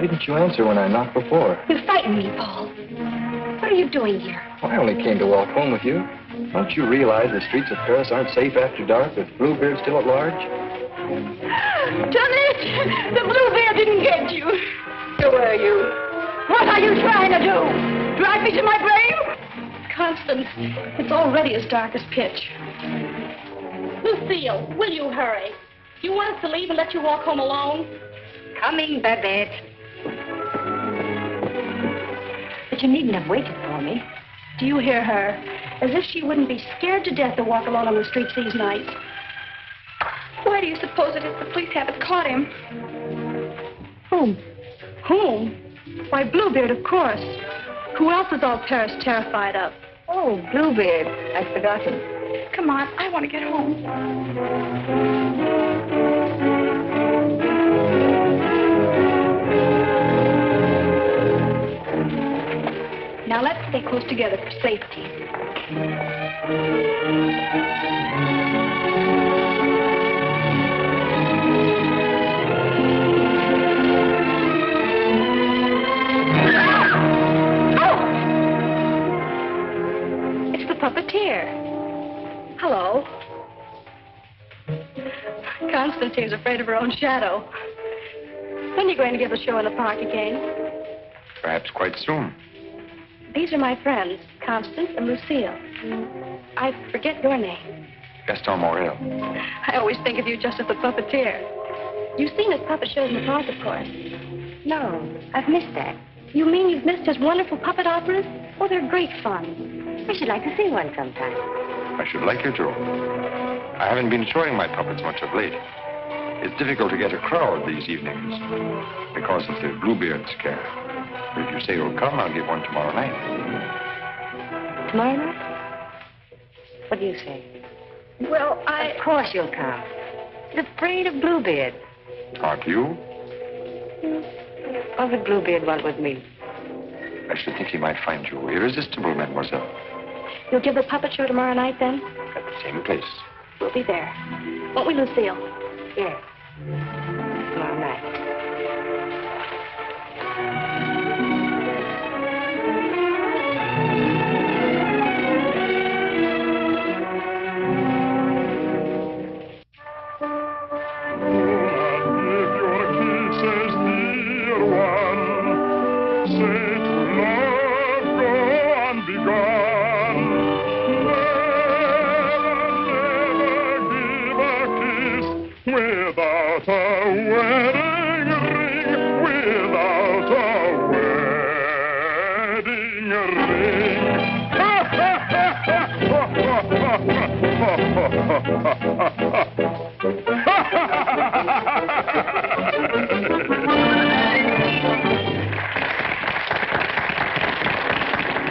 Why didn't you answer when I knocked before? You frightened me, Paul. What are you doing here? Well, I only came to walk home with you. Don't you realize the streets of Paris aren't safe after dark with Bluebeard still at large? Johnny, the Bluebeard didn't get you. Who are you? What are you trying to do? Drive me to my grave? Constance, it's already as dark as pitch. Lucille, will you hurry? Do you want us to leave and let you walk home alone? Coming, Babette. But you needn't have waited for me. Do you hear her? As if she wouldn't be scared to death to walk alone on the streets these nights. Why do you suppose it is the police haven't caught him? Whom? Whom? Why, Bluebeard, of course. Who else is all Paris terrified of? Oh, Bluebeard. I'd forgotten. Come on, I want to get home. Now let's stay close together for safety. It's the puppeteer. Hello. Constance seems afraid of her own shadow. When are you going to give a show in the park again? Perhaps quite soon. These are my friends, Constance and Lucille. I forget your name. Gaston Morel. I always think of you just as the puppeteer. You've seen his puppet shows in the park, of course. No, I've missed that. You mean you've missed his wonderful puppet operas? Oh, they're great fun. I should like to see one sometime. I should like you to. I haven't been showing my puppets much of late. It's difficult to get a crowd these evenings because of the Bluebeard scare. But if you say you'll come, I'll give one tomorrow night. Tomorrow night? What do you say? Well, Of course you'll come. He's afraid of Bluebeard. Aren't you? What would Bluebeard want with me? I should think he might find you irresistible, mademoiselle. You'll give the puppet show tomorrow night, then? At the same place. We'll be there. Won't we, Lucille? Yes. Tomorrow night.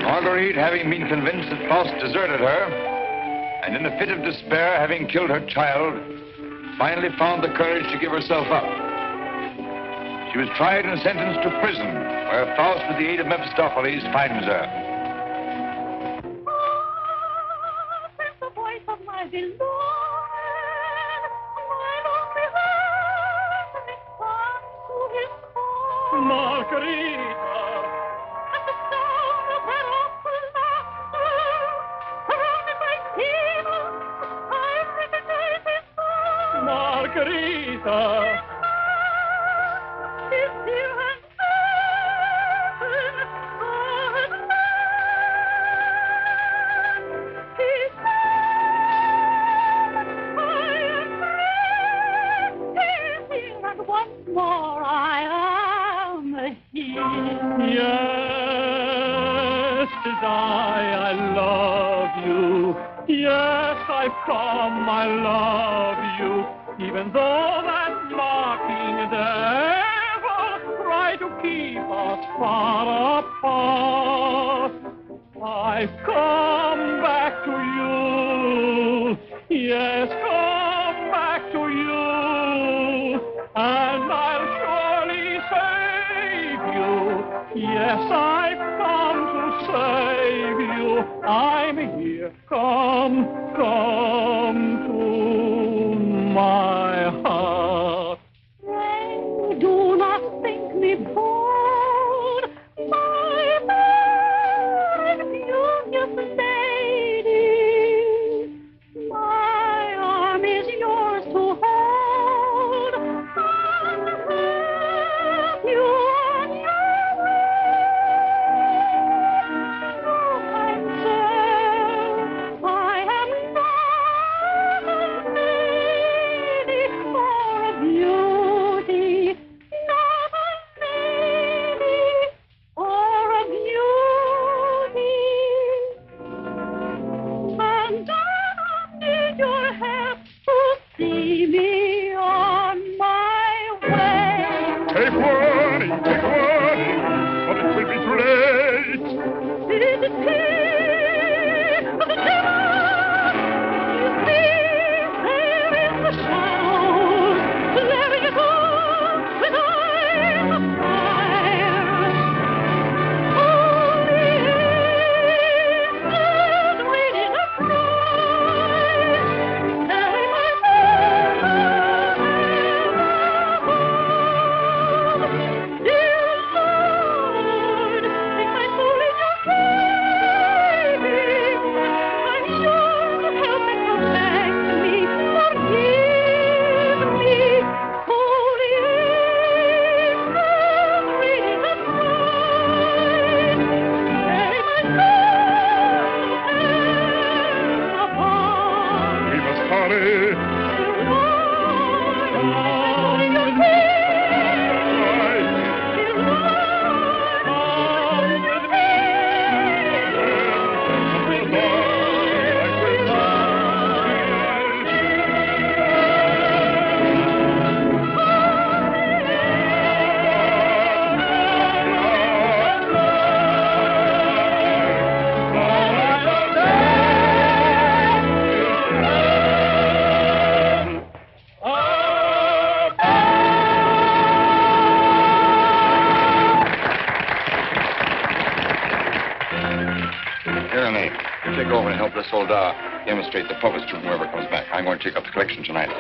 Marguerite, having been convinced that Faust deserted her, and in a fit of despair, having killed her child, finally found the courage to give herself up. She was tried and sentenced to prison, where Faust, with the aid of Mephistopheles, finds her. The voice of my beloved, Margarita! At the sound of her awful laughter, surrounded by demons, I recognize his voice. Margarita! His dear and heaven, God, he said, I am here, and once more I am here. Yes, to die, I love you. Yes, I've come, I love you. Even though that mocking devil tried to keep us far apart, I've come back to you. Yes, come back to you. And I'll surely save you. Yes, I've come to save you. I'm here. Come to my heart. Pray do not think me poor. Demonstrate the puppets to whoever comes back. I'm going to take up the collection tonight.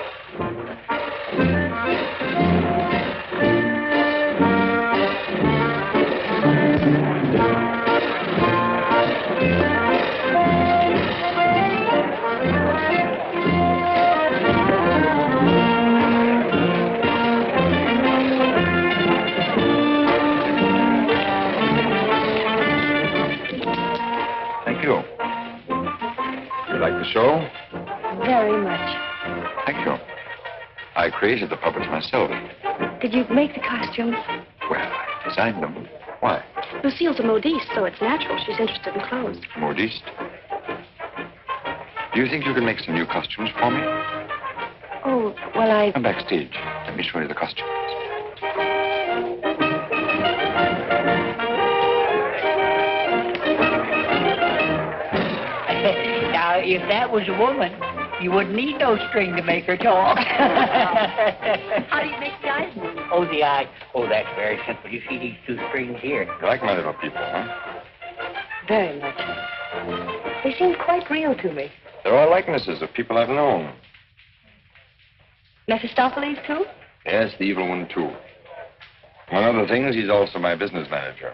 Thank you. Like the show? Very much. Thank you. I created the puppets myself. Did you make the costumes? Well, I designed them. Why? Lucille's a modiste, so it's natural she's interested in clothes. Modiste? Do you think you can make some new costumes for me? Oh, well, Come backstage. Let me show you the costumes. Now, if that was a woman, you wouldn't need no string to make her talk. how do you make the eyes move? Oh, the eye. Oh, that's very simple. You see these two strings here? You like my little people, huh? Very much. They seem quite real to me. They're all likenesses of people I've known. Mephistopheles, too? Yes, the evil one, too. Among other things, he's also my business manager.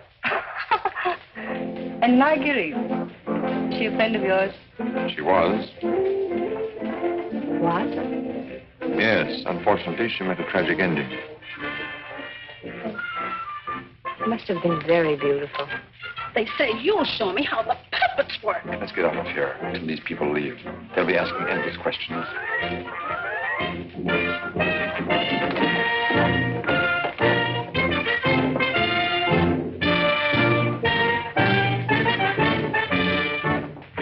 And Marguerite. Is she a friend of yours? She was. What? Yes, unfortunately, she met a tragic ending. It must have been very beautiful. They say you'll show me how the puppets work. Let's get out of here until these people leave. They'll be asking endless questions.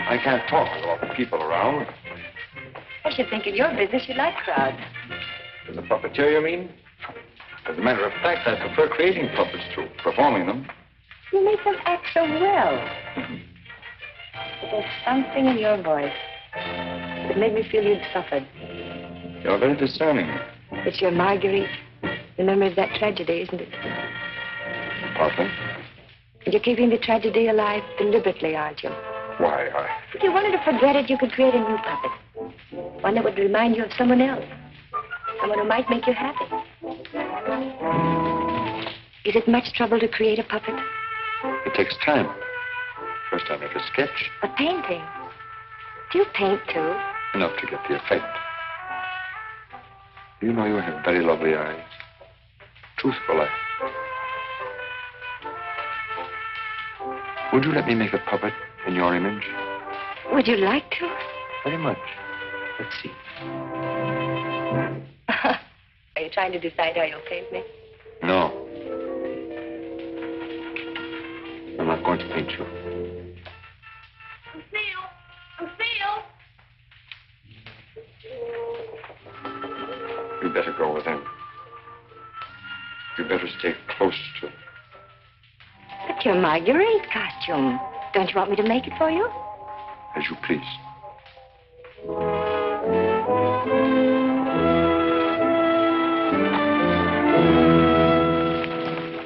I can't talk with all the people around. I should think in your business you like crowds. As a puppeteer, you mean? As a matter of fact, I prefer creating puppets to performing them. You make them act so well. But there's something in your voice that made me feel you'd suffered. You're very discerning. It's your Marguerite. The memory of that tragedy, isn't it? Partly. And you're keeping the tragedy alive deliberately, aren't you? Why, If you wanted to forget it, you could create a new puppet. One that would remind you of someone else. Someone who might make you happy. Is it much trouble to create a puppet? It takes time. First I make a sketch. A painting? Do you paint, too? Enough to get the effect. You know you have very lovely eyes. Truthful eyes. Would you let me make a puppet in your image? Would you like to? Very much. Let's see. Are you trying to decide how you'll paint me? No. I'm not going to paint you. Lucille! You better go with him. You better stay close to him. But your Marguerite costume. Don't you want me to make it for you? As you please.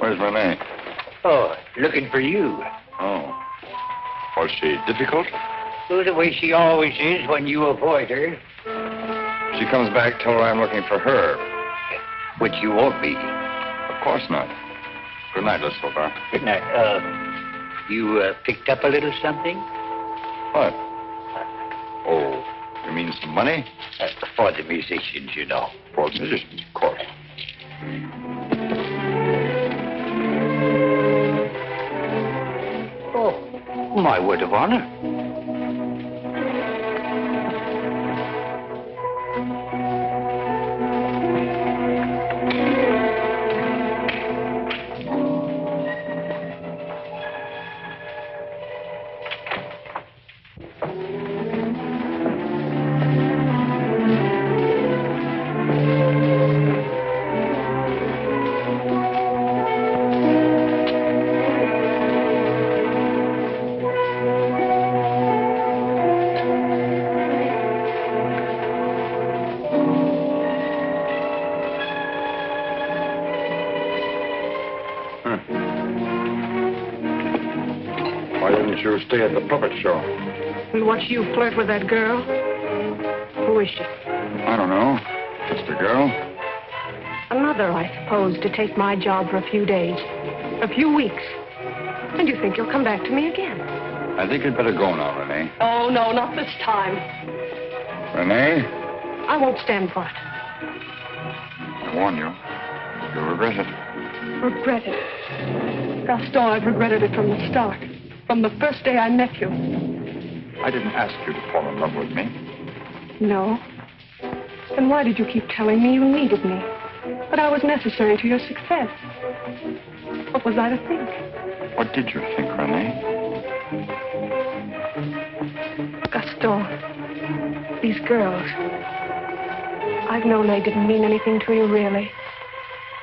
Where's Renee? Oh, looking for you. Oh. Was she difficult? Well, the way she always is when you avoid her. She comes back, tell her I'm looking for her. Which you won't be. Of course not. Good night, Miss Silver. Good night. You picked up a little something? What? Oh, you mean some money? For the musicians, you know. For the musicians, of course. Oh, my word of honor. Why didn't you stay at the puppet show? And watch you flirt with that girl? Who is she? I don't know. Just a girl. Another, I suppose, to take my job for a few days. A few weeks. And you think you'll come back to me again? I think you'd better go now, Renee. Oh, no, not this time. Renee, I won't stand for it. I warn you. You'll regret it. Regret it. Gaston, I've regretted it from the start. From the first day I met you. I didn't ask you to fall in love with me. No. Then why did you keep telling me you needed me? That I was necessary to your success? What was I to think? What did you think, Renee? Gaston, these girls. I've known they didn't mean anything to you, really.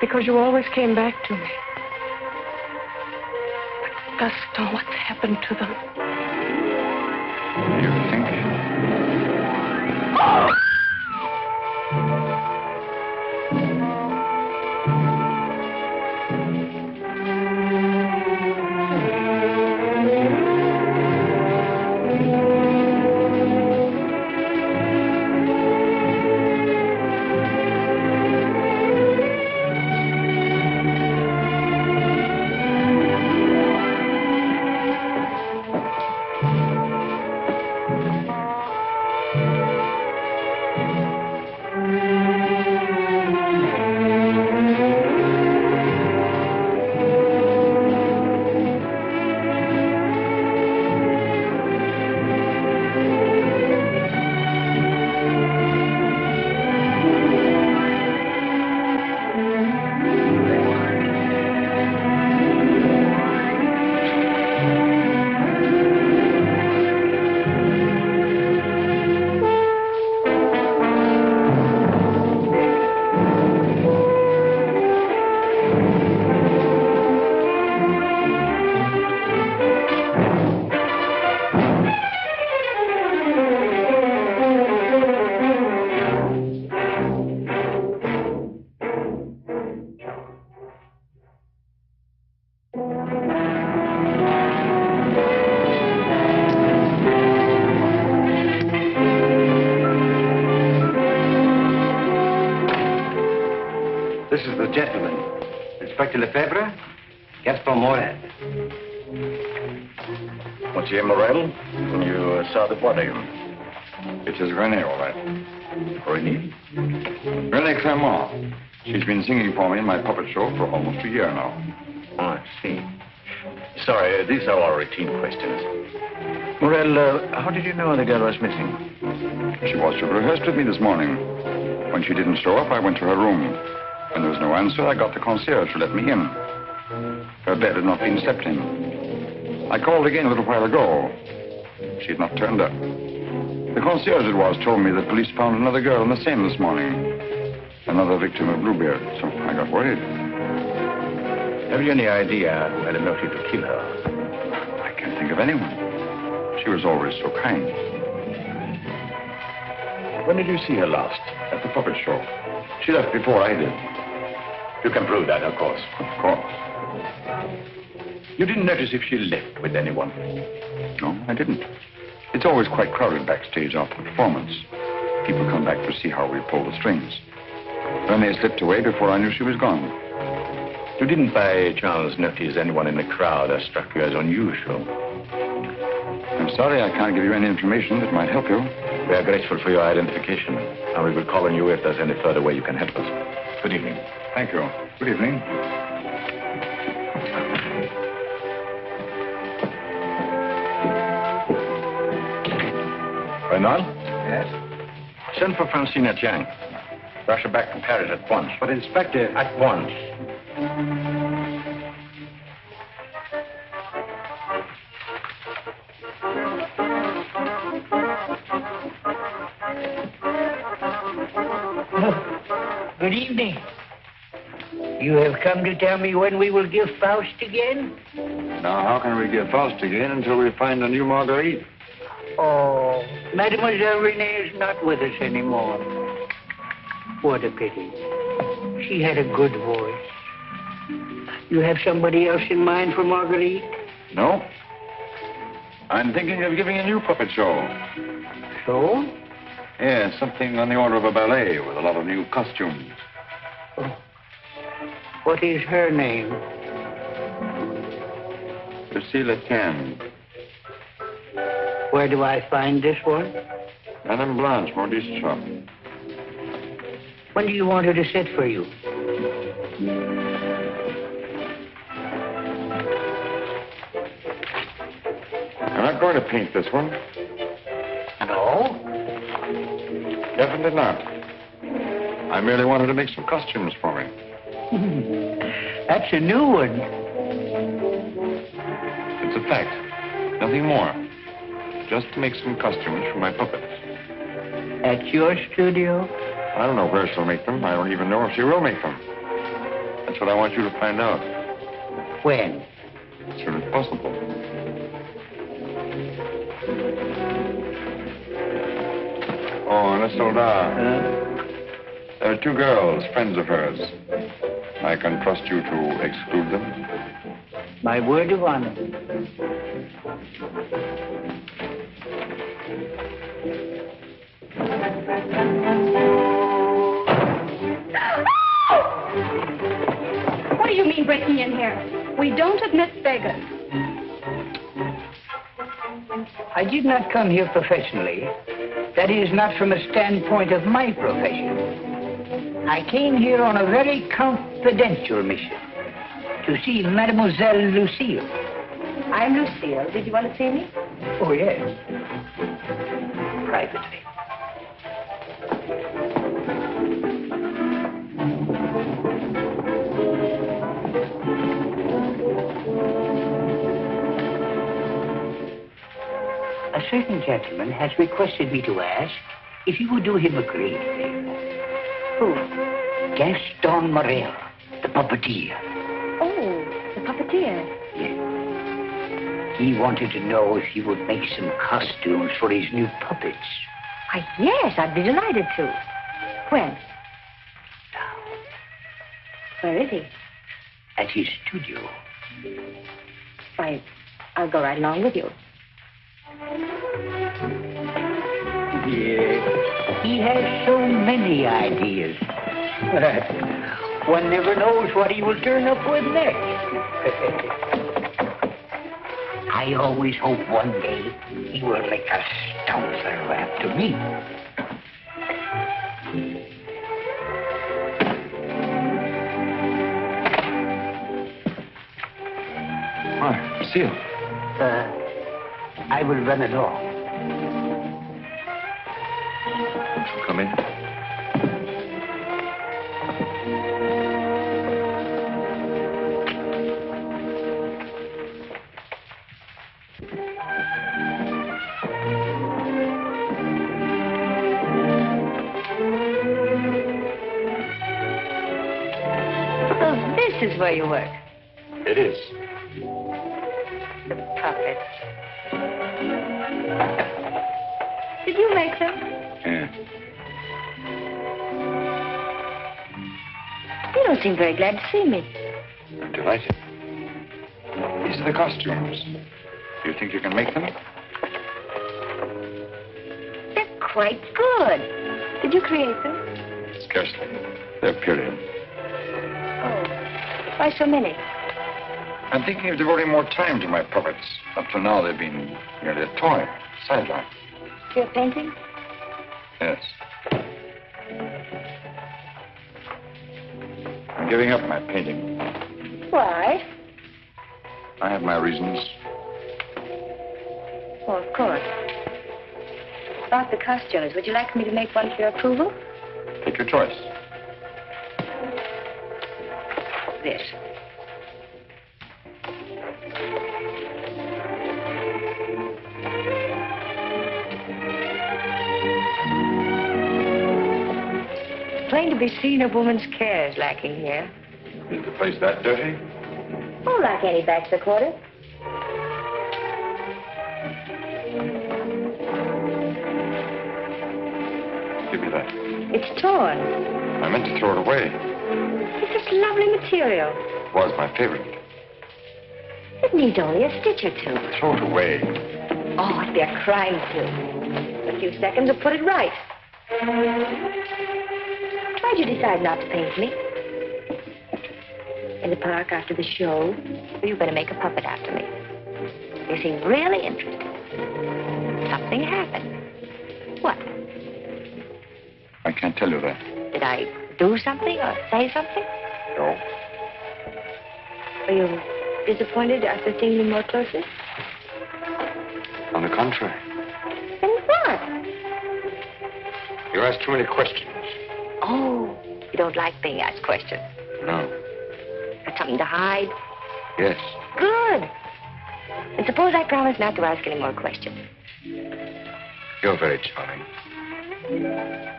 Because you always came back to me. But Gaston, what's happened to them? You think? This is the gentleman. Inspector Lefebvre, Gaston Morel. Monsieur Morel, you saw the body. It is Renee, all right. Renee? Renee Clermont. She's been singing for me in my puppet show for almost a year now. Oh, I see. Sorry, these are all routine questions. Morel, how did you know the girl was missing? She was to have rehearsed with me this morning. When she didn't show up, I went to her room. When there was no answer, I got the concierge to let me in. Her bed had not been slept in. I called again a little while ago. She had not turned up. The concierge it was told me that police found another girl in the Seine this morning. Another victim of Bluebeard, so I got worried. Have you any idea who had a motive to kill her? I can't think of anyone. She was always so kind. When did you see her last? At the puppet show. She left before I did. You can prove that, of course. Of course. You didn't notice if she left with anyone? No, I didn't. It's always quite crowded backstage after the performance. People come back to see how we pull the strings. Renee slipped away before I knew she was gone. You didn't by chance notice anyone in the crowd that struck you as unusual? I'm sorry I can't give you any information that might help you. We are grateful for your identification, and we will call on you if there's any further way you can help us. Good evening. Thank you. Good evening. Bernard? Yes? Send for Francina Jiang. Rush her back to Paris at once. But, Inspector... At once. Good evening. You have come to tell me when we will give Faust again? Now, how can we get Faust again until we find a new Marguerite? Oh, Mademoiselle Renee is not with us anymore. What a pity. She had a good voice. You have somebody else in mind for Marguerite? No. I'm thinking of giving a new puppet show. So? Yeah, something on the order of a ballet with a lot of new costumes. Oh. What is her name? Lucille Etienne. Where do I find this one? Madame Blanche, Maurice's shop. When do you want her to sit for you? I'm not going to paint this one. No? Definitely not. I merely wanted to make some costumes for me. That's a new one. It's a fact. Nothing more. Just to make some costumes for my puppets. At your studio? I don't know where she'll make them. I don't even know if she will make them. That's what I want you to find out. When? As soon as possible. Oh, and a soldat. There are two girls, friends of hers. I can trust you to exclude them? My word of honor. What do you mean breaking in here? We don't admit beggars. I did not come here professionally. That is not from a standpoint of my profession. I came here on a very confidential mission to see Mademoiselle Lucille. I'm Lucille. Did you want to see me? Oh, yes. Privately. A certain gentleman has requested me to ask if you would do him a great favor. Who? Gaston Morel, the puppeteer. Oh, the puppeteer. Yes. He wanted to know if you would make some costumes for his new puppets. Why, yes, I'd be delighted to. When? Now, Where is he? at his studio. Why, I'll go right along with you. Yes. He has so many ideas. One never knows what he will turn up with next. I always hope one day he will make a Stouffer after me. Hi, Lucille. I will run along. Won't you come in? So this is where you work. It is. The puppets. You make them. Yeah. You don't seem very glad to see me. I'm delighted. These are the costumes. Do you think you can make them? They're quite good. Did you create them? Scarcely. They're period. Oh. Why so many? I'm thinking of devoting more time to my puppets. Up till now, they've been merely a toy, sideline. You're painting? Yes. I'm giving up my painting. Why? I have my reasons. Oh, of course. About the costumes, would you like me to make one for your approval? Take your choice. This. Plain to be seen, a woman's care is lacking here. Is the place that dirty? Oh, like any bachelor quarter. Give me that. It's torn. I meant to throw it away. It's this lovely material. It was my favorite. It needs only a stitch or two. Throw it away. Oh, it'd be a crime to. A few seconds will put it right. Why'd you decide not to paint me? In the park after the show, were you going to make a puppet after me? You seem really interested. Something happened. What? I can't tell you that. Did I do something or say something? No. Were you disappointed after seeing me more closely? On the contrary. Then what? You ask too many questions. Oh, you don't like being asked questions. No. Got something to hide? Yes. Good. And suppose I promise not to ask any more questions. You're very charming.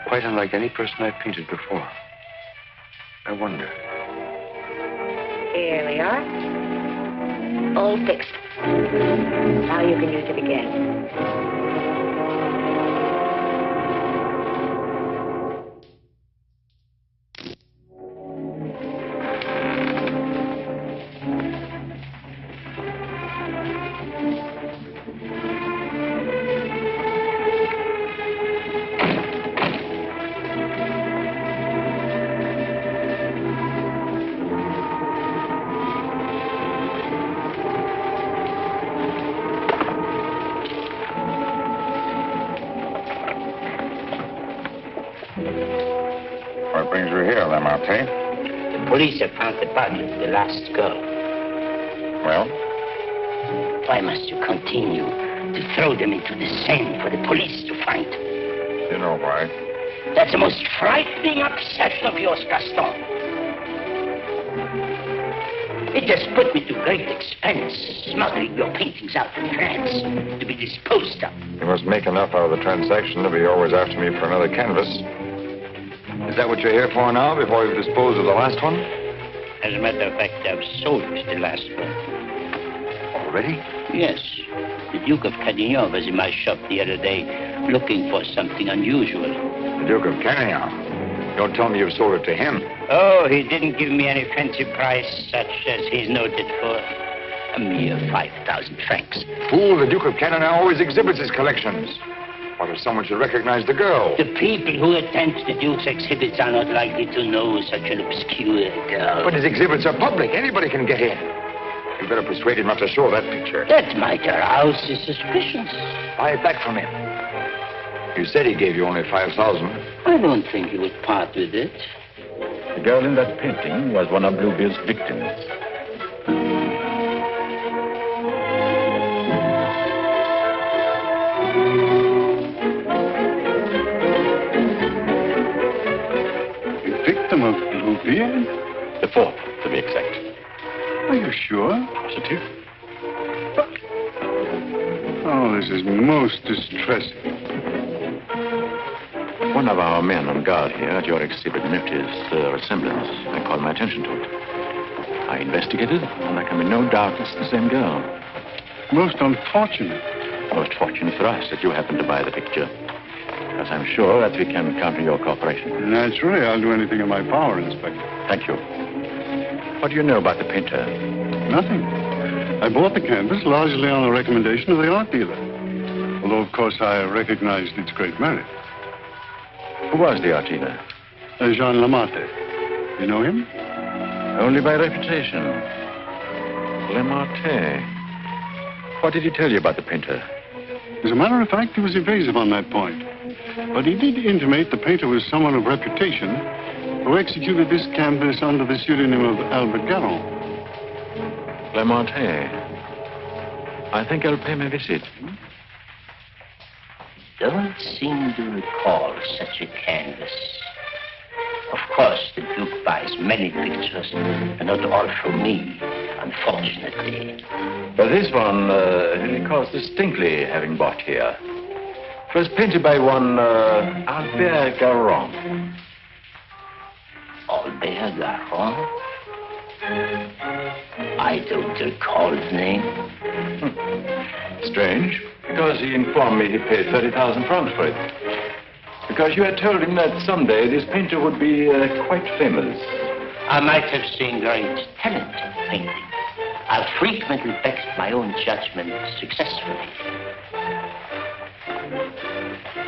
Quite unlike any person I've painted before. I wonder. Here we are. All fixed. Now you can use it again. What brings you here, Lamartine? The police have found the body of the last girl. Well? Why must you continue to throw them into the Seine for the police to find? You know why. That's the most frightening obsession of yours, Gaston. It has put me to great expense smuggling your paintings out to France to be disposed of. You must make enough out of the transaction to be always after me for another canvas. Is that what you're here for now, before you've disposed of the last one? As a matter of fact, I've sold the last one. Already? Yes. The Duke of Cadignan was in my shop the other day looking for something unusual. The Duke of Cadignan? Don't tell me you've sold it to him. Oh, he didn't give me any fancy price such as he's noted for. A mere 5,000 francs. Fool, the Duke of Cadignan always exhibits his collections. What if someone should recognize the girl? The people who attend the Duke's exhibits are not likely to know such an obscure girl. But his exhibits are public. Anybody can get in. You better persuade him not to show that picture. That might arouse his suspicions. Buy it back from him. You said he gave you only 5,000. I don't think he would part with it. The girl in that painting was one of Bluebeard's victims. Victim of Bluebeard? The fourth, to be exact. Are you sure? Positive. Oh, this is most distressing. One of our men on guard here at your exhibit noticed a resemblance. I called my attention to it. I investigated, and there can be no doubt it's the same girl. Most unfortunate. Most fortunate for us that you happened to buy the picture. Because I'm sure that we can count on your cooperation. Naturally, I'll do anything in my power, Inspector. Thank you. What do you know about the painter? Nothing. I bought the canvas largely on the recommendation of the art dealer. Although, of course, I recognized its great merit. Who was the art dealer? Jean Lamarté. You know him? Only by reputation. Lamarté. What did he tell you about the painter? As a matter of fact, he was evasive on that point. But he did intimate the painter was someone of reputation who executed this canvas under the pseudonym of Albert Garon. Lamarté. I think I'll pay him a visit. Don't seem to recall such a canvas. Of course, the Duke buys many pictures, and not all from me, unfortunately. But this one, he recalls distinctly having bought here. It was painted by one Albert Garon. Albert Garon? I don't recall the name. Strange, because he informed me he paid 30,000 francs for it. Because you had told him that someday this painter would be quite famous. I might have seen great talent in painting. I've frequently backed my own judgment successfully.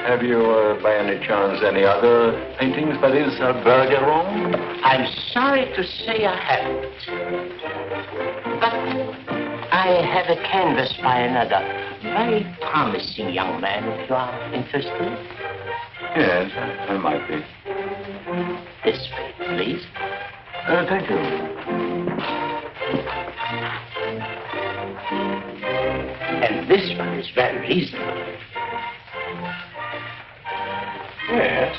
Have you, by any chance, any other paintings by this Albert Garon? I'm sorry to say I haven't. But I have a canvas by another very promising young man, if you are interested. Yes, I might be. This way, please. Thank you. And this one is very reasonable. Yes.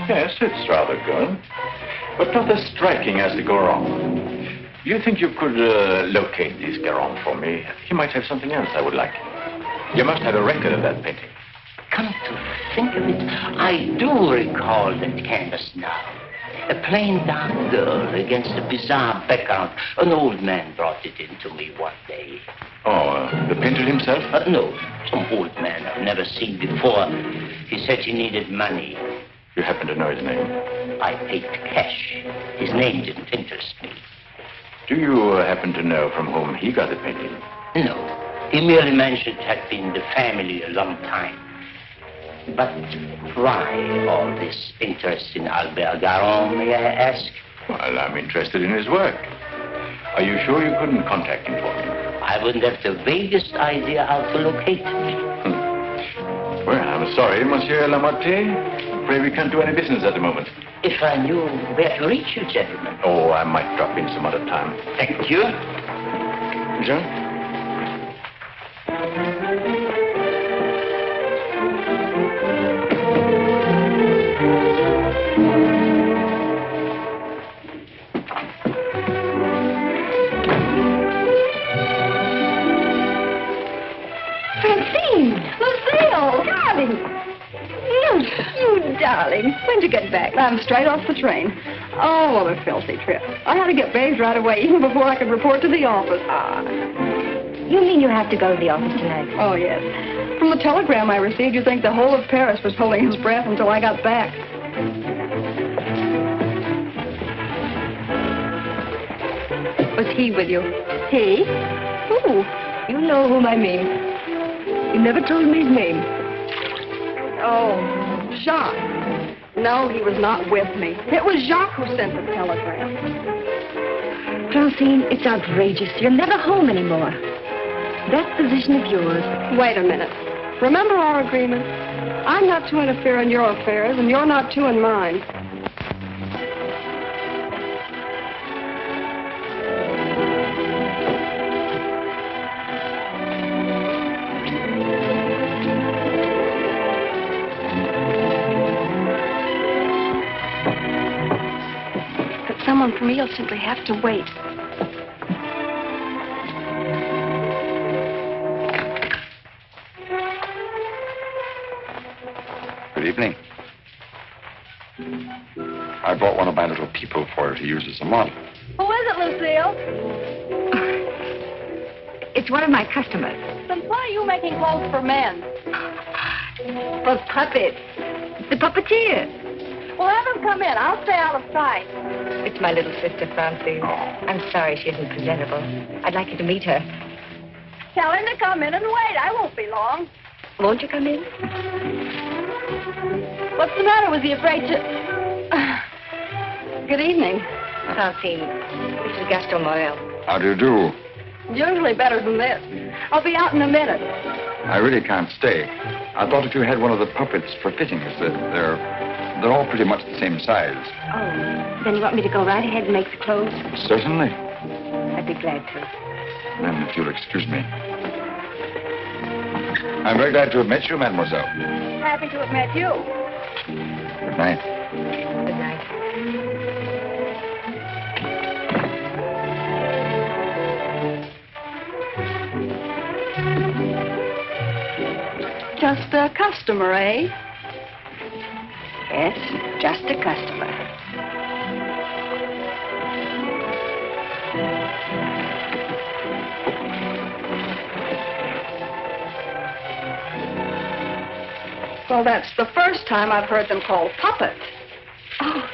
Yes, it's rather good. But not as striking as the Garon. Do you think you could locate this Garon for me? He might have something else I would like. You must have a record of that painting. Come to think of it, I do recall that canvas now. A plain dark girl against a bizarre background. An old man brought it in to me one day. Oh, the painter himself? No, some old man I've never seen before. He said he needed money. You happen to know his name? I paid cash. His name didn't interest me. Do you happen to know from whom he got the painting? No. He merely mentioned it had been the family a long time. But why all this interest in Albert Garon, may I ask? Well, I'm interested in his work. Are you sure you couldn't contact him for me? I wouldn't have the vaguest idea how to locate him. Well, I'm sorry, Monsieur Lamarté. Afraid we can't do any business at the moment. If I knew where to reach you, gentlemen. Oh, I might drop in some other time. Thank you. Jean? You darling. When'd you get back? I'm straight off the train. Oh, what a filthy trip. I had to get bathed right away, even before I could report to the office. You mean you have to go to the office tonight? Oh, yes. From the telegram I received, you'd think the whole of Paris was holding his breath until I got back. Was he with you? He? Who? You know whom I mean. You never told me his name. Oh, Jacques. No, he was not with me. It was Jacques who sent the telegram. Francine, it's outrageous. You're never home anymore. That position of yours. Wait a minute. Remember our agreement? I'm not to interfere in your affairs, and you're not to in mine. Someone for me will simply have to wait. Good evening. I brought one of my little people for her to use as a model. Who is it, Lucille? It's one of my customers. Then why are you making clothes for men? For puppets. The puppeteer. Well, have him come in. I'll stay out of sight. It's my little sister, Francine. I'm sorry she isn't presentable. I'd like you to meet her. Tell him to come in and wait. I won't be long. Won't you come in? What's the matter? Was he afraid to... Good evening. Francine, this is Gaston Morel. How do you do? Usually better than this. I'll be out in a minute. I really can't stay. I thought if you had one of the puppets for fittings, they're all pretty much the same size. Oh, then you want me to go right ahead and make the clothes? Certainly. I'd be glad to. Then, if you'll excuse me. I'm very glad to have met you, mademoiselle. Happy to have met you. Good night. Good night. Just a customer, eh? Yes, just a customer. Well, that's the first time I've heard them called puppets. Oh,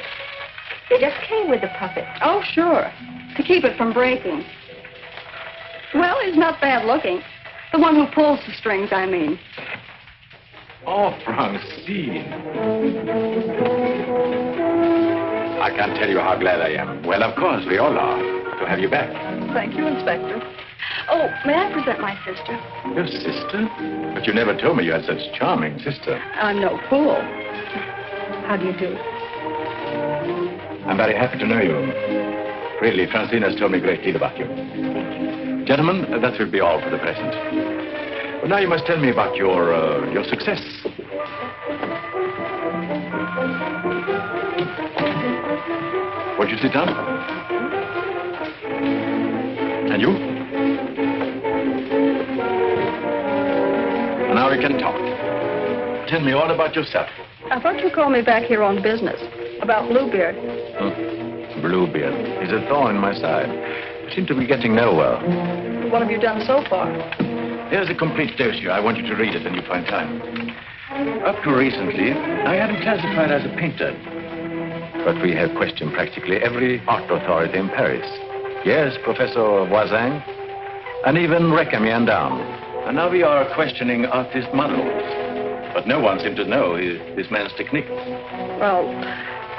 they just came with the puppet. Oh, sure. To keep it from breaking. Well, he's not bad looking. The one who pulls the strings, I mean. Oh, Francine. I can't tell you how glad I am. Well, of course, we all are, to have you back. Thank you, Inspector. Oh, may I present my sister? Your sister? But you never told me you had such a charming sister. I'm no fool. How do you do? I'm very happy to know you. Really, Francine has told me a great deal about you. Gentlemen, that will be all for the present. Well, now you must tell me about your success. Won't you sit down? And you? Now we can talk. Tell me all about yourself. I thought you called me back here on business. About Bluebeard. Bluebeard is a thorn in my side. I seem to be getting nowhere. What have you done so far? Here's a complete dossier. I want you to read it when you find time. Up to recently, I had him classified as a painter. But we have questioned practically every art authority in Paris. Yes, Professor Voisin, and even Recamier and Down. And now we are questioning artist models. But no one seems to know this man's technique. Well,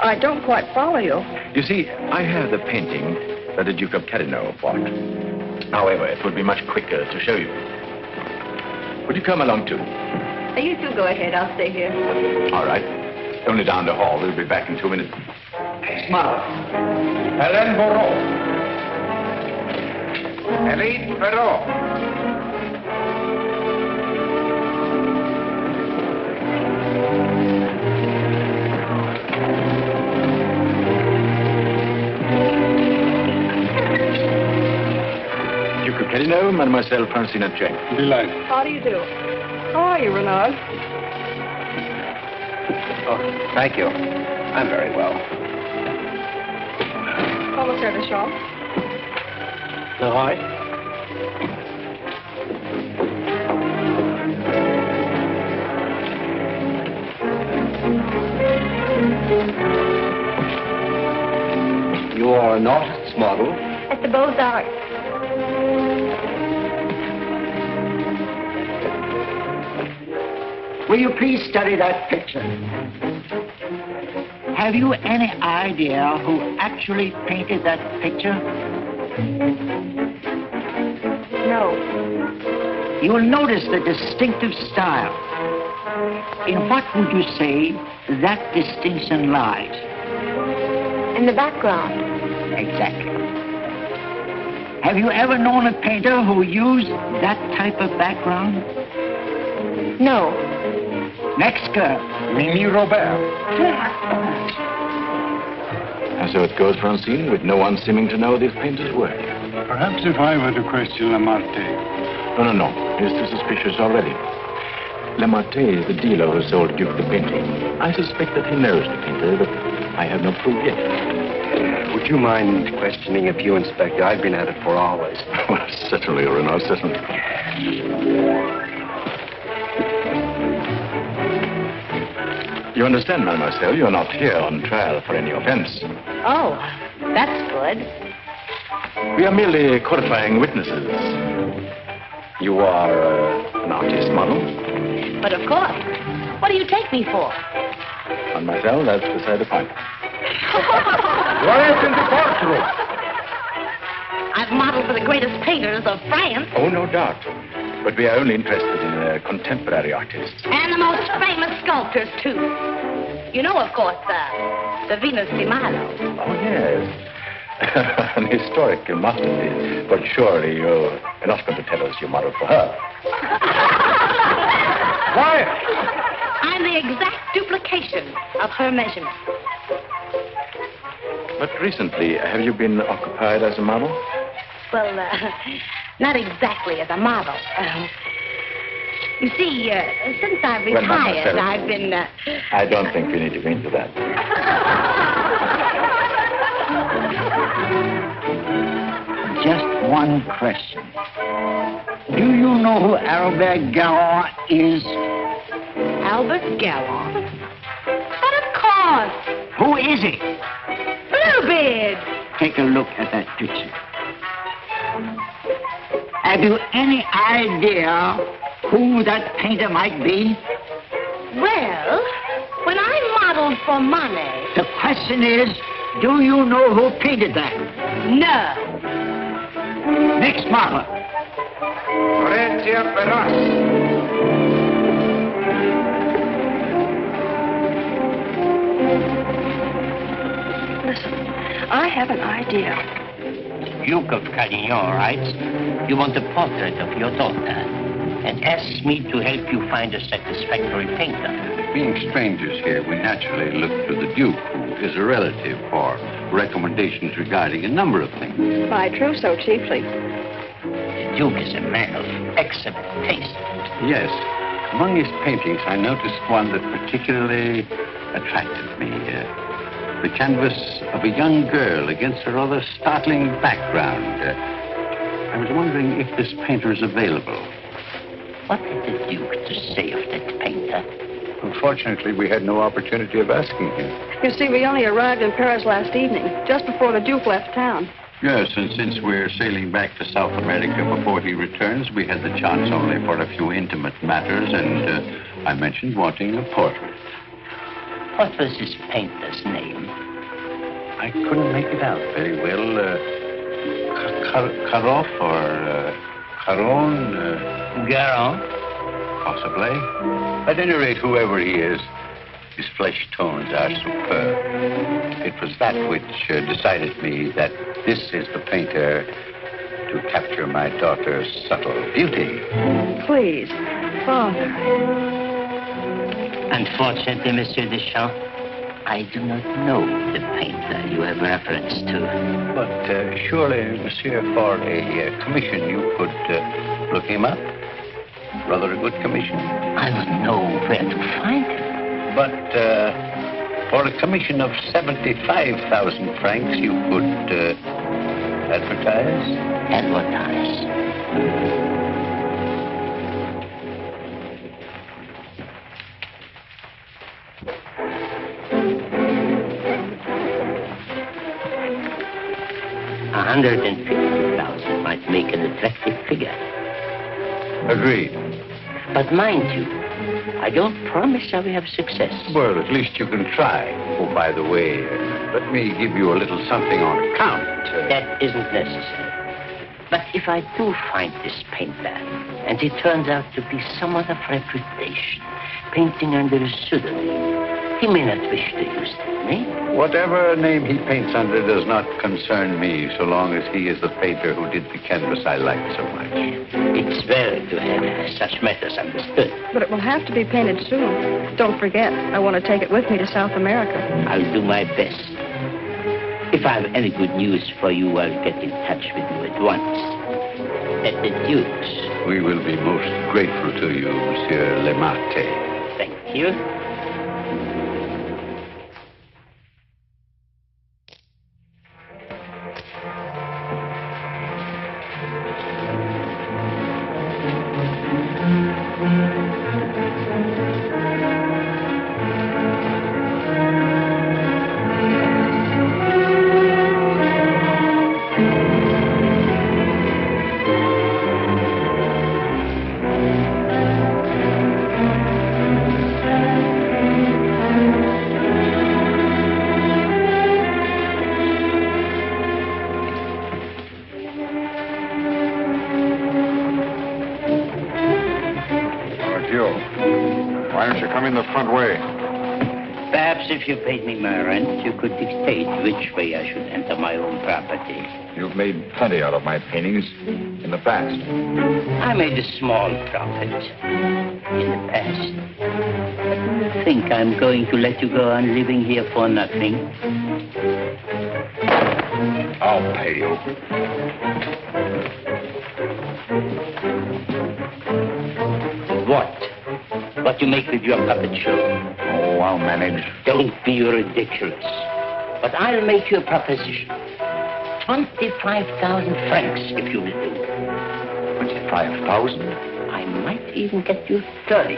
I don't quite follow you. You see, I have the painting that the Duke of Carignan bought. However, it would be much quicker to show you. Would you come along too? You two go ahead. I'll stay here. All right. Only down the hall. We'll be back in 2 minutes. Smile. Hélène Moreau. Elie Perrault. Duke of Carignan, Mademoiselle Francine Jane. Delighted. How do you do? How are you, Renard? Oh, thank you. I'm very well. Commissaire Deschamps. Leroy? You are an artist's model? At the Beaux-Arts. Will you please study that picture? Have you any idea who actually painted that picture? No. You will notice the distinctive style. In what would you say that distinction lies? In the background. Exactly. Have you ever known a painter who used that type of background? No. Next girl. Mimi Robert. And so it goes, Francine, with no one seeming to know this painter's work. Perhaps if I were to question Lamartine. No. He's too suspicious already. Lamartine is the dealer who sold Duke the painting. I suspect that he knows the painter, but I have no proof yet. Would you mind questioning a few, Inspector? I've been at it for hours. Well, certainly, Renaud, certainly. You understand, mademoiselle, you're not here on trial for any offense. Oh, that's good. We are merely qualifying witnesses. You are an artist model? But of course. What do you take me for? Mademoiselle, that's beside the point. Quiet in the courtroom. I've modeled for the greatest painters of France. Oh, no doubt. But we are only interested in contemporary artists. And the most famous sculptors, too. You know, of course, the Venus de Milo. Oh, yes. An historical masterpiece. But surely you're not going to tell us you modeled for her. Quiet. I'm the exact duplication of her measurements. But recently, have you been occupied as a model? Well, not exactly as a model. You see, since I've retired, I've been... I don't think we need to go into that. Just one question. Do you know who Albert Garon is? Albert Garon? But of course. Who is he? Bluebeard. Take a look at that picture. Have you any idea who that painter might be? Well, when I modeled for Monet... The question is, do you know who painted that? No. Next model. Horatia Perras. Listen, I have an idea. Duke of Carignan writes, you want a portrait of your daughter and asks me to help you find a satisfactory painter. Being strangers here, we naturally look to the Duke, who is a relative, for recommendations regarding a number of things. My trousseau, chiefly. The Duke is a man of excellent taste. Yes. Among his paintings, I noticed one that particularly attracted me. The canvas of a young girl against a rather startling background. I was wondering if this painter is available. What had the Duke to say of that painter? Unfortunately, we had no opportunity of asking him. You see, we only arrived in Paris last evening, just before the Duke left town. Yes, and since we're sailing back to South America before he returns, we had the chance only for a few intimate matters, and I mentioned wanting a portrait. What was this painter's name? I couldn't make it out very well. Karoff or Caron? Garon? Possibly. At any rate, whoever he is, his flesh tones are superb. It was that which decided me that this is the painter to capture my daughter's subtle beauty. Please, Father. Unfortunately, Monsieur Deschamps, I do not know the painter you have reference to. But surely, Monsieur, for a commission, you could look him up. Rather a good commission. I would know where to find him. But for a commission of 75,000 francs, you could advertise? Advertise. $150,000 might make an attractive figure. Agreed. But mind you, I don't promise I will have success. Well, at least you can try. Oh, by the way, let me give you a little something on account. That isn't necessary. But if I do find this painter, and he turns out to be someone of reputation, painting under a pseudonym, he may not wish to use that name. Whatever name he paints under does not concern me, so long as he is the painter who did the canvas I like so much. It's well to have such matters understood. But it will have to be painted soon. Don't forget, I want to take it with me to South America. I'll do my best. If I have any good news for you, I'll get in touch with you at once. At the Duke's. We will be most grateful to you, Monsieur Lemarte. Thank you. you. Why don't you come in the front way? Perhaps if you paid me my rent, you could dictate which way I should enter my own property. You've made plenty out of my paintings in the past. I made a small profit in the past. But do you think I'm going to let you go on living here for nothing? I'll pay you. What you make with your puppet show? Oh, I'll manage. Don't be ridiculous. But I'll make you a proposition. 25,000 francs, if you will do. 25,000? I might even get you 30.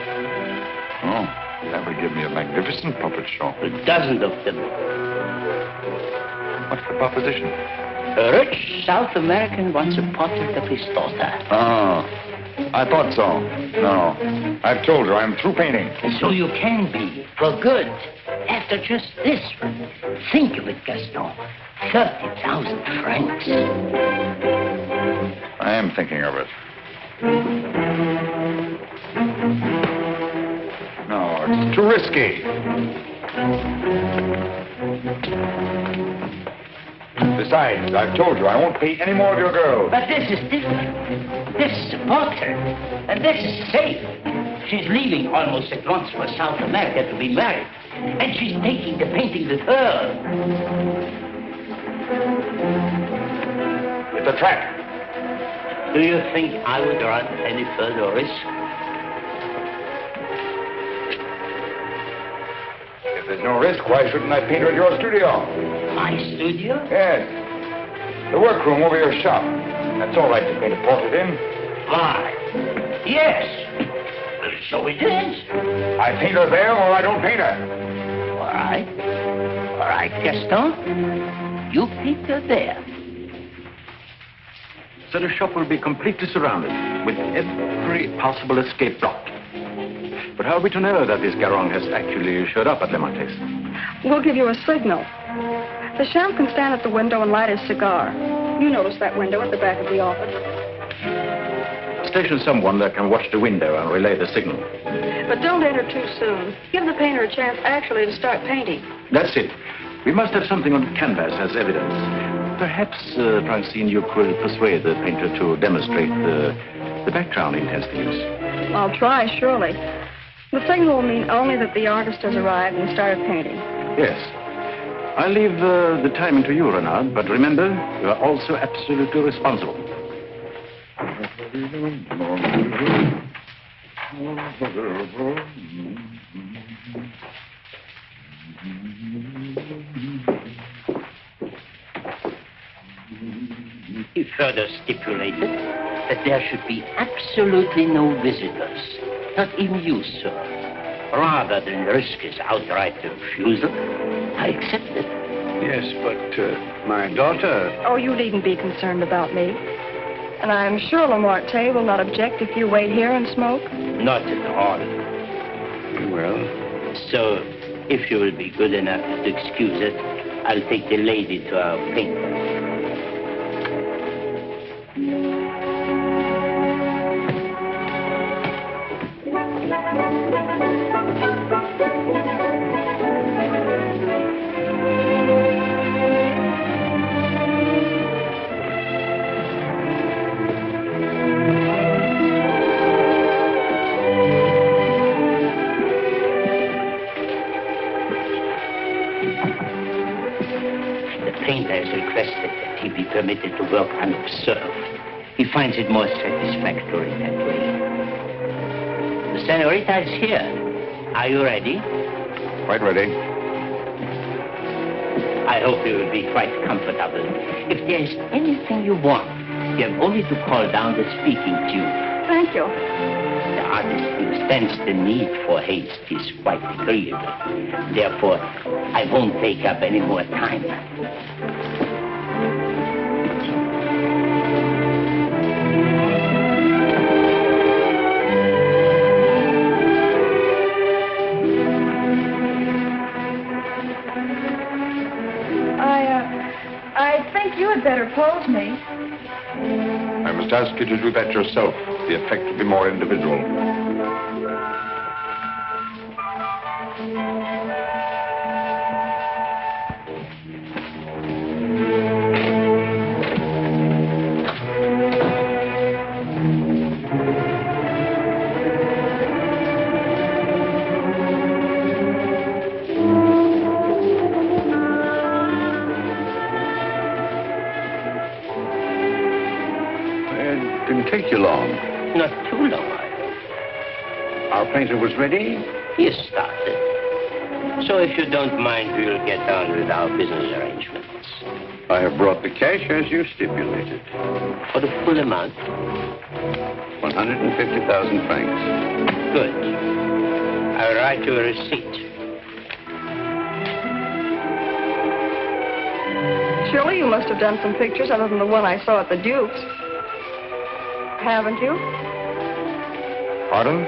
Oh, that would give me a magnificent puppet show. A dozen of them. What's the proposition? A rich South American wants a portrait of his daughter. Oh, I thought so. No, I've told her I'm through painting. So you can be, for good. After just this one. Think of it, Gaston. 30,000 francs. I am thinking of it. No, it's too risky. Besides, I've told you I won't pay any more of your girls. But this is different. This is a portrait. And this is safe. She's leaving almost at once for South America to be married. And she's taking the painting with her. It's a trap. Do you think I would run any further risk? If there's no risk, why shouldn't I paint her at your studio? My studio? Yes. The workroom over your shop. That's all right to paint a portrait in. Why? Yes. Well, so it is. I paint her there or I don't paint her. All right. All right, Gaston. You paint her there. So the shop will be completely surrounded with every possible escape blocked. But how are we to know that this Garong has actually showed up at Le Martes? We'll give you a signal. The champ can stand at the window and light his cigar. You notice that window at the back of the office. Station someone that can watch the window and relay the signal. But don't enter too soon. Give the painter a chance actually to start painting. That's it. We must have something on canvas as evidence. Perhaps, Francine, you could persuade the painter to demonstrate the background he intends to use. I'll try, surely. The signal will mean only that the artist has arrived and started painting. Yes. I'll leave the timing to you, Renard, but remember, you are also absolutely responsible. He further stipulated that there should be absolutely no visitors, not even you, sir. Rather than risk his outright refusal, I accepted. Yes, but my daughter... Oh, you needn't be concerned about me. And I'm sure Lamarté will not object if you wait here and smoke. Not at all. Well... So, if you will be good enough to excuse it, I'll take the lady to our painter. Permitted to work unobserved. He finds it more satisfactory that way. The senorita is here. Are you ready? Quite ready. I hope you will be quite comfortable. If there is anything you want, you have only to call down the speaking tube. Thank you. The artist understands the need for haste is quite agreeable. Therefore, I won't take up any more time. You had better pose me. I must ask you to do that yourself. The effect will be more individual. take you long? Not too long, I hope. Our painter was ready? He has started. So if you don't mind, we'll get on with our business arrangements. I have brought the cash as you stipulated. For the full amount? 150,000 francs. Good. I'll write you a receipt. Surely you must have done some pictures other than the one I saw at the Duke's. Haven't you? Pardon?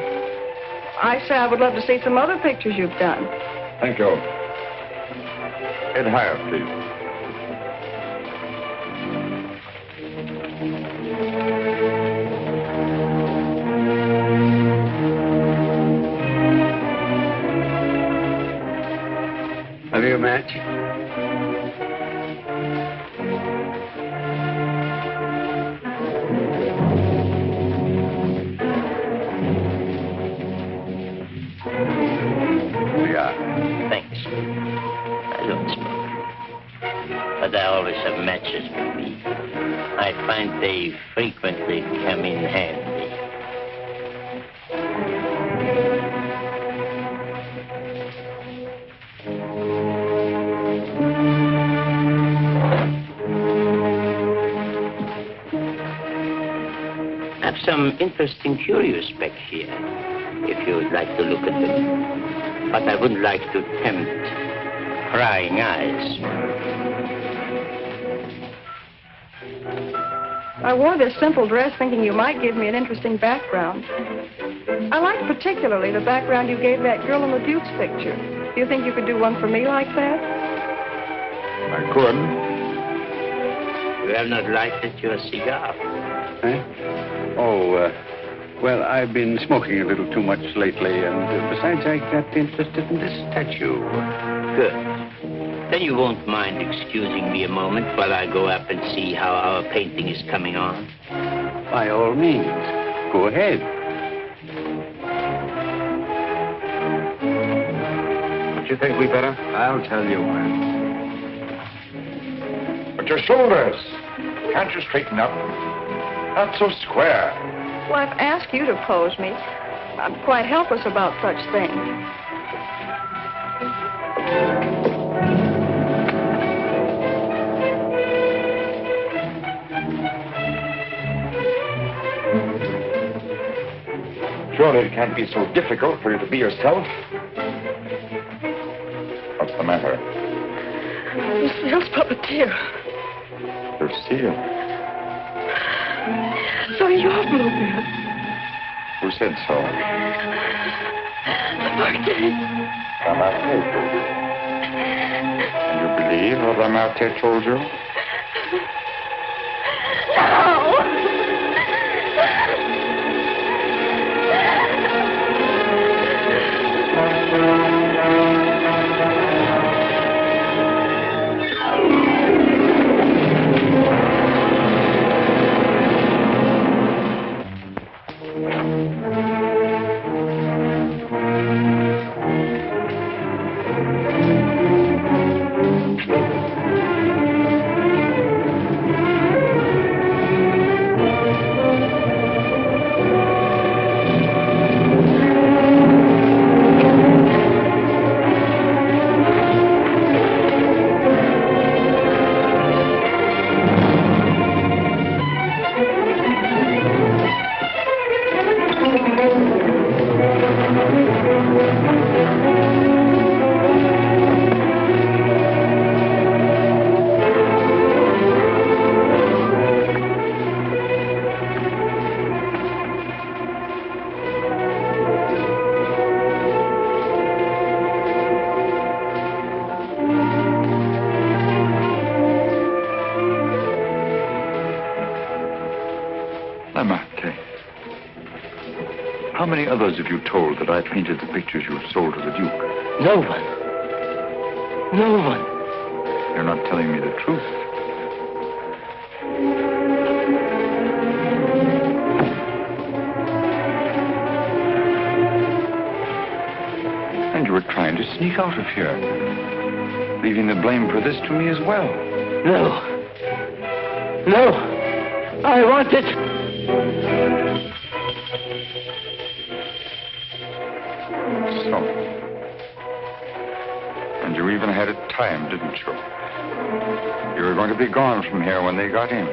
I say I would love to see some other pictures you've done. Thank you. Head higher, please. Have you a match? Thanks. I don't smoke. But I always have matches with me. I find they frequently come in handy. I have some interesting curios back here, if you would like to look at them. But I wouldn't like to tempt prying eyes. I wore this simple dress thinking you might give me an interesting background. I liked particularly the background you gave that girl in the Duke's picture. Do you think you could do one for me like that? I could. You have not lighted your cigar. Eh? Oh, well, I've been smoking a little too much lately, and besides, I got interested in this statue. Good. Then you won't mind excusing me a moment while I go up and see how our painting is coming on? By all means. Go ahead. Don't you think we better? I'll tell you when. But your shoulders. Can't you straighten up? Not so square. Well, I've asked you to pose me. I'm quite helpless about such things. Surely it can't be so difficult for you to be yourself. What's the matter? Lucille's puppeteer. Lucille. So you're Bluebeard. Who said so? Martin. Lamartine. And you believe what Lamartine told you? How many others have you told that I painted the pictures you have sold to the Duke? No one. No one. You're not telling me the truth. And you were trying to sneak out of here, leaving the blame for this to me as well. No. No. I want it So. And you even had it timed, didn't you? You were going to be gone from here when they got in.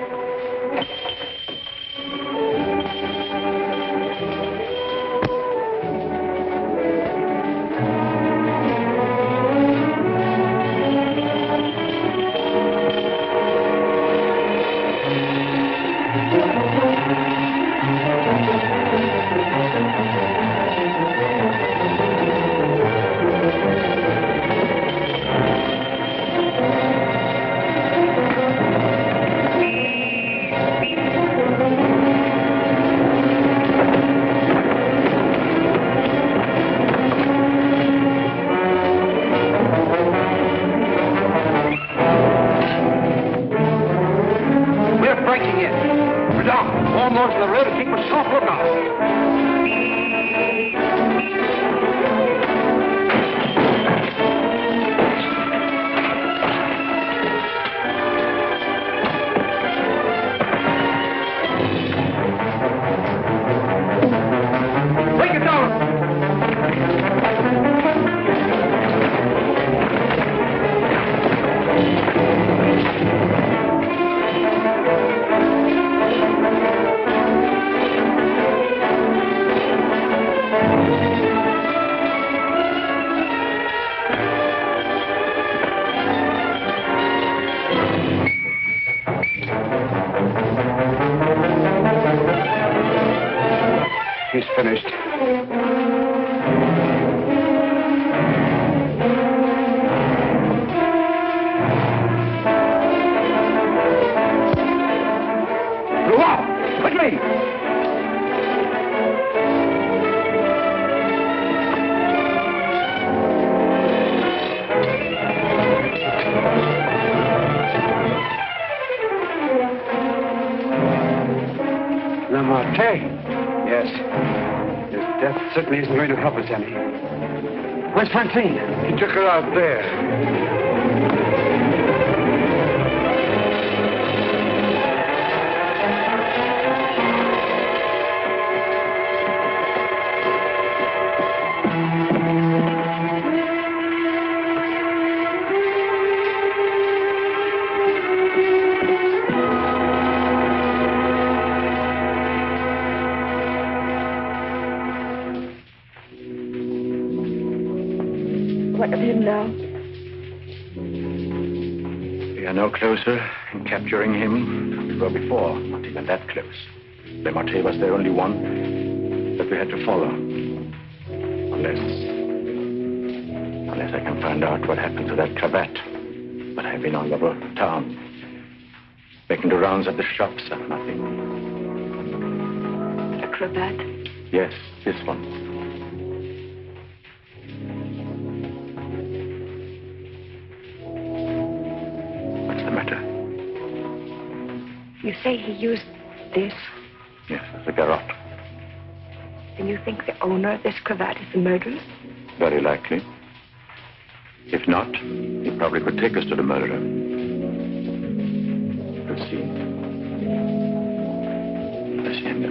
He's finished. With me! Lamartine? Yes. His death certainly isn't going to help us any. Where's Francine? He took her out there. What of him now? We are no closer in capturing him than we were before. Not even that close. Lamartine was the only one that we had to follow. Unless I can find out what happened to that cravat. But I've been all over town, making the rounds at the shops and nothing. The cravat? Yes, this one. You say he used this? Yes, the garrote. And you think the owner of this cravat is the murderer? Very likely. If not, he probably could take us to the murderer. We'll see. Hacienda,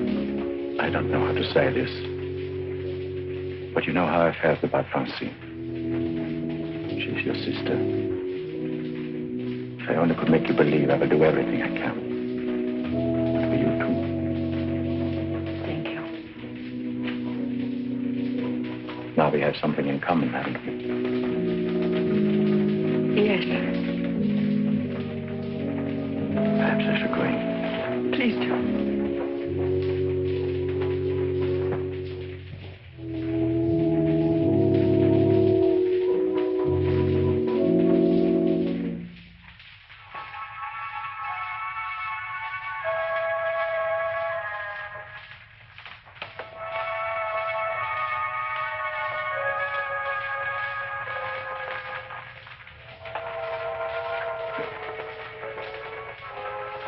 I don't know how to say this, but you know how I felt about Francine. She's your sister. If I only could make you believe, I will do everything I can. For you, too. Thank you. Now we have something in common, haven't we? Yes. Perhaps I should go in. Please do.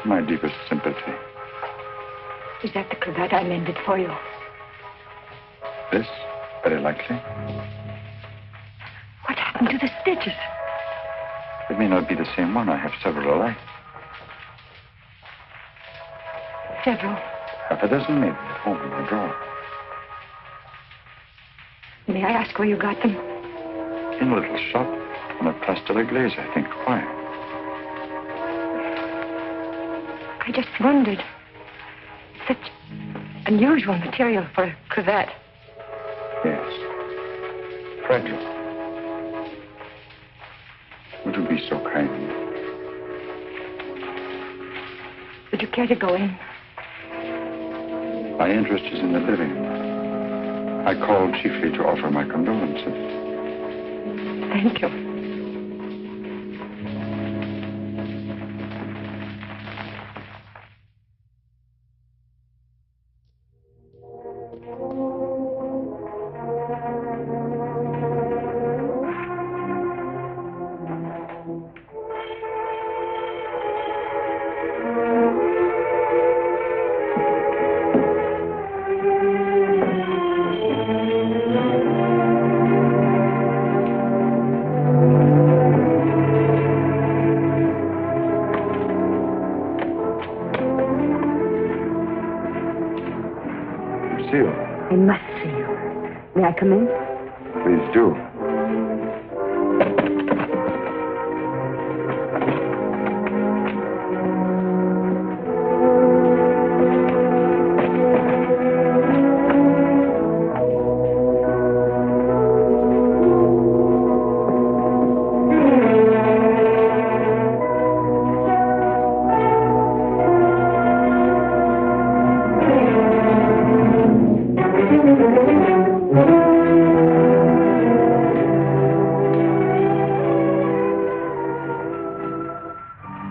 My deepest sympathy. Is that the cravat I mended for you? This? Very likely. What happened to the stitches? It may not be the same one. I have several alike. Several. Half a dozen maybe at home in my drawer. May I ask where you got them? In a little shop on the Place de l'Église, I think. Why? I just wondered. Such unusual material for a cravat. Yes. Fragile. Would you be so kind? Would you care to go in? My interest is in the living. I called chiefly to offer my condolences. Thank you. I must see you. May I come in? Please do.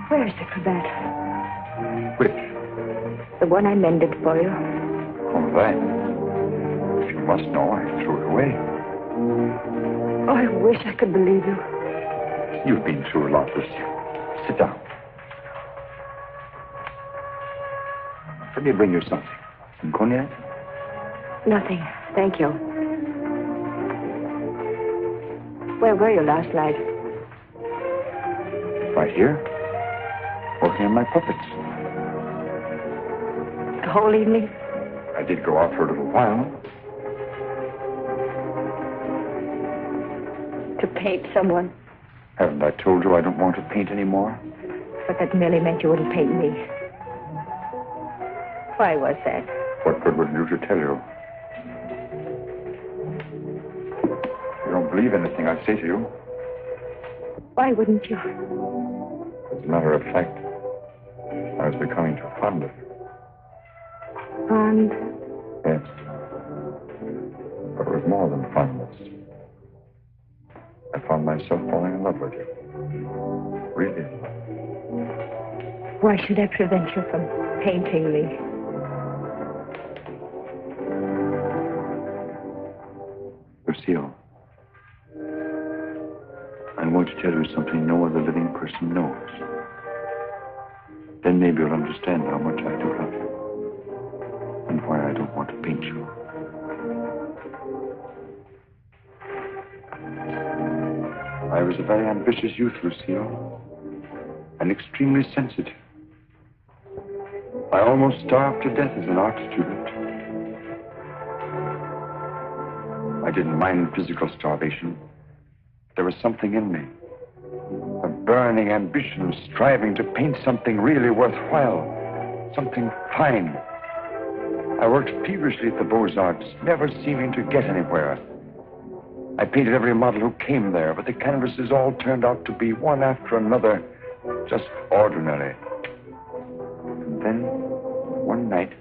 Where's the cravat? Which? The one I mended for you. Oh, that. If you must know, I threw it away. Oh, I wish I could believe you. You've been through a lot, Lucia. Sit down. Let me bring you something. Some cognac? Nothing. Thank you. Where were you last night? Right here. Working on my puppets. The whole evening? I did go out for a little while. To paint someone. Haven't I told you I don't want to paint anymore? But that merely meant you wouldn't paint me. Why was that? What good would it do to tell you? You don't believe anything I say to you. Why wouldn't you? As a matter of fact, I was becoming too fond of you. Fond? Yes. But it was more than fondness. I found myself falling in love with you. Really in love. Why should I prevent you from painting me? Lucille, I'm going to tell you something no other living person knows. Then maybe you'll understand how much I do love you. And why I don't want to paint you. I was a very ambitious youth, Lucille. And extremely sensitive. I almost starved to death as an art student. I didn't mind physical starvation. There was something in me. A burning ambition, striving to paint something really worthwhile. Something fine. I worked feverishly at the Beaux-Arts, never seeming to get anywhere. I painted every model who came there, but the canvases all turned out to be one after another, just ordinary. And then, one night,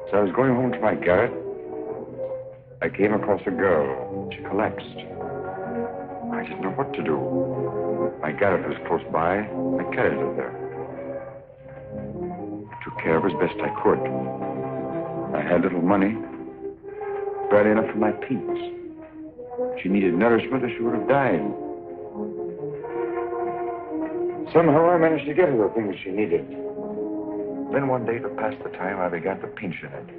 as I was going home to my garret, I came across a girl. She collapsed. I didn't know what to do. My garret was close by. I carried her there. I took care of her as best I could. I had little money, barely enough for my paints. She needed nourishment or she would have died. Somehow I managed to get her the things she needed. Then one day, to pass the time, I began to paint Jeanette.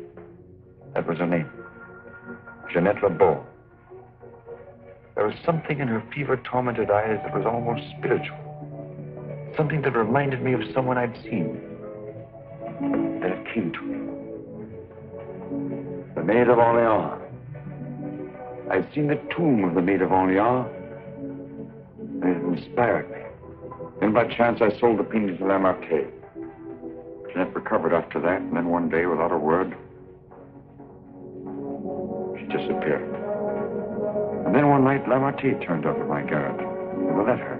That was her name. Jeanette LeBeau. There was something in her fever-tormented eyes that was almost spiritual. Something that reminded me of someone I'd seen. then it came to me. The Maid of Orleans. I'd seen the tomb of the Maid of Orleans, and it inspired me. Then by chance I sold the painting to Lamartine. Jeanette recovered after that, and then one day, without a word, she disappeared. And then one night, Lamartine turned up at my garage with a letter.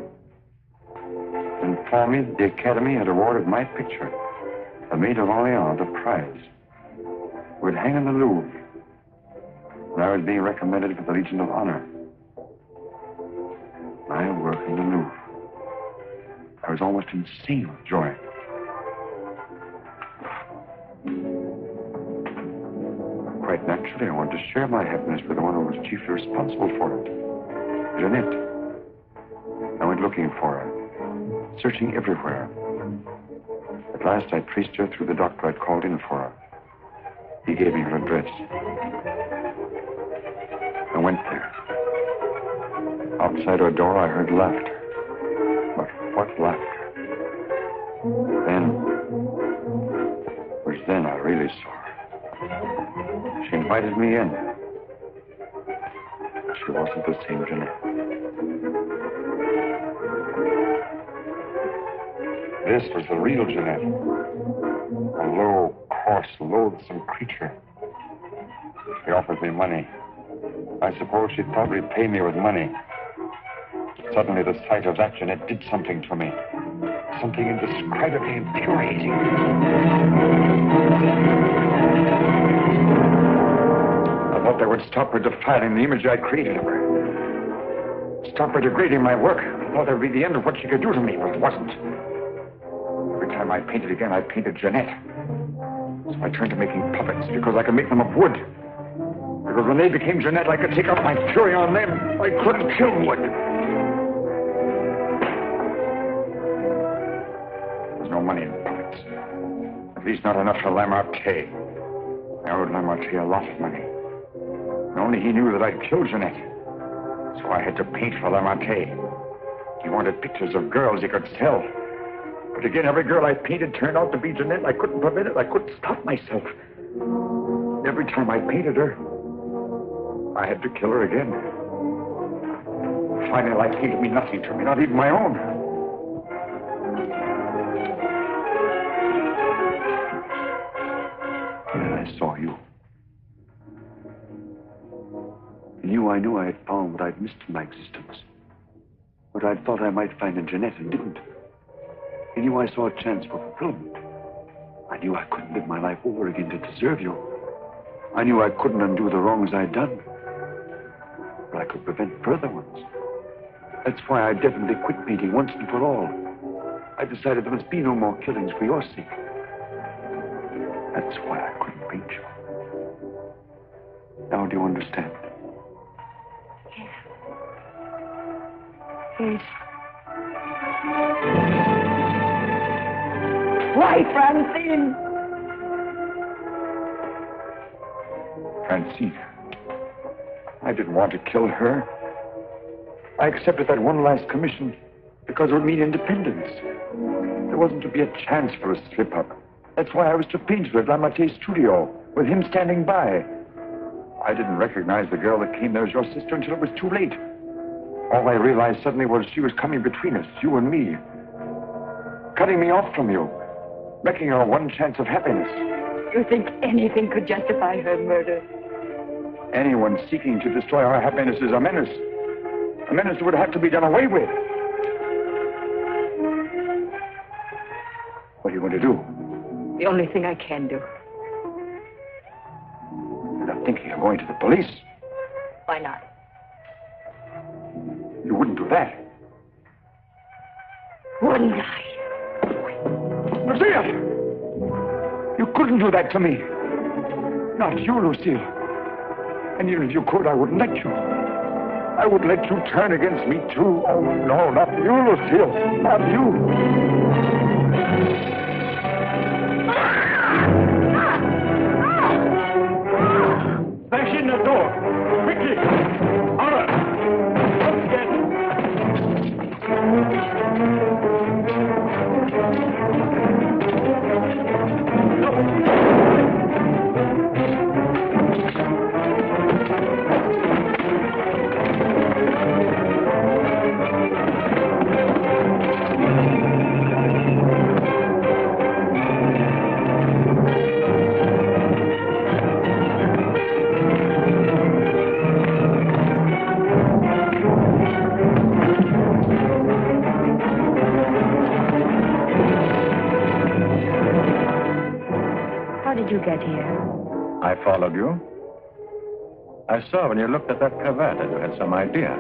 And informed me that the Academy had awarded my picture, The Maid of Orleans, the prize. It would hang in the Louvre. And I was being recommended for the Legion of Honor. My work in the Louvre. I was almost insane with joy. Quite naturally, I wanted to share my happiness with the one who was chiefly responsible for it, Jeanette. I went looking for her, searching everywhere. At last, I traced her through the doctor I'd called in for her. He gave me her address. I went there. Outside her door, I heard laughter. But what laughter? Then, it was then I really saw her. She invited me in. She wasn't the same Jeanette. This was the real Jeanette. A low, coarse, loathsome creature. She offered me money. I suppose she'd probably pay me with money. Suddenly, the sight of that Jeanette did something to me. Something indescribably infuriating. I thought that would stop her defiling the image I'd created of her. Stop her degrading my work. I thought that would be the end of what she could do to me, but it wasn't. Every time I painted again, I painted Jeanette. So I turned to making puppets because I could make them of wood. Because when they became Jeanette, I could take out my fury on them. I couldn't kill wood. There's no money in puppets. At least not enough for Lamartine. I owed Lamartine a lot of money. And only he knew that I'd killed Jeanette. So I had to paint for Lamartine. He wanted pictures of girls he could sell. But again, every girl I painted turned out to be Jeanette. I couldn't prevent it. I couldn't stop myself. Every time I painted her, I had to kill her again. Finally, life seemed to mean nothing to me, not even my own. And then I saw you. In you, I knew I had found what I'd missed in my existence. What I'd thought I might find in Jeanette and didn't. In you, I saw a chance for fulfillment. I knew I couldn't live my life over again to deserve you. I knew I couldn't undo the wrongs I'd done. But I could prevent further ones. That's why I definitely quit painting once and for all. I decided there must be no more killings for your sake. That's why I couldn't paint you. Now do you understand? Yes. Why, Francine? Francine. I didn't want to kill her. I accepted that one last commission because it would mean independence. There wasn't to be a chance for a slip-up. That's why I was to paint her at Lamartine's studio, with him standing by. I didn't recognize the girl that came there as your sister until it was too late. All I realized suddenly was she was coming between us, you and me. Cutting me off from you. Wrecking our one chance of happiness. You think anything could justify her murder? Anyone seeking to destroy our happiness is a menace. A menace that would have to be done away with. What are you going to do? The only thing I can do. You're not thinking of going to the police? Why not? You wouldn't do that. Wouldn't I? Lucille! You couldn't do that to me. Not you, Lucille. And even if you could, I wouldn't let you. I wouldn't let you turn against me, too. Oh, no, not you, Lucille. Not you. Smash in the door. Quickly. Honor. Let's get. that here? I followed you. I saw when you looked at that cravat that you had some idea.